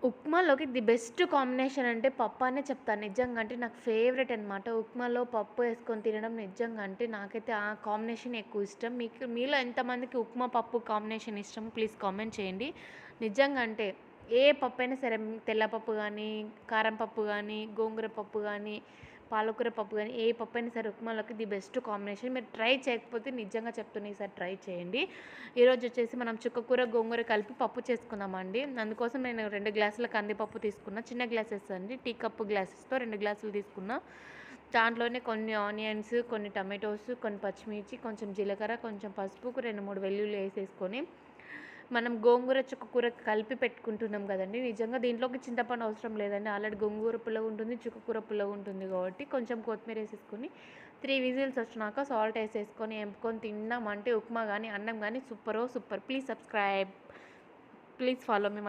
ఉప్మాలోకి the best combination అంటే పప్పు అనే చెప్తాను. నిజంగా అంటే నాకు ఫేవరెట్ అనమాట. ఉప్మాలో పప్పు ఏసుకొని తినడం నిజంగా అంటే నాకైతే ఆ కాంబినేషన్ ఎక్కువ ఇష్టం. మీలో ఎంతమందికి ఉప్మా, పప్పు కాంబినేషన్ ఇష్టం ప్లీజ్ కామెంట్ చేయండి. నిజంగా అంటే ఏ పప్పైనా సరే తెల్ల పప్పు గానీ, కారం పప్పు గానీ, గోంగూర పప్పు గానీ, పాలకూర పప్పు గానీ, ఏ పప్పైనా సరే ఉప్మాలోకి ది బెస్ట్ కాంబినేషన్. మీరు ట్రై చేయకపోతే నిజంగా చెప్తున్నా ఈసారి ట్రై చేయండి. ఈరోజు వచ్చేసి మనం చుక్కకూర, గోంగూర కలిపి పప్పు చేసుకుందామండి. అందుకోసం నేను 2 గ్లాసుల కందిపప్పు తీసుకున్నా. చిన్న గ్లాసెస్ అండి. టీ కప్పు గ్లాసెస్‌తో 2 గ్లాసులు తీసుకున్నా. దాంట్లోనే కొన్ని ఆనియన్స్, కొన్ని టమాటోస్, కొన్ని పచ్చిమిర్చి, కొంచెం జీలకర్ర, కొంచెం పసుపు, 2, 3 వెల్లుల్లి ఏసేసుకొని మనం గోంగూర, చుక్కకూర కలిపి పెట్టుకుంటున్నాం కదండీ! నిజంగా దీంట్లోకి చింతపండు అవసరం లేదండి. ఆల్రెడీ గోంగూర పుల్లగుంటుంది, చుక్కకూర పుల్లగుంటుంది కాబట్టి కొంచెం కొత్తిమీర ఏసేసుకొని 3 విజిల్స్ వచ్చినాక సాల్ట్ ఏసేసుకొని ఎంపుకొని తిన్నామంటే ఉప్మా గానీ, అన్నం గానీ సూపరో super. Please subscribe. Please follow me.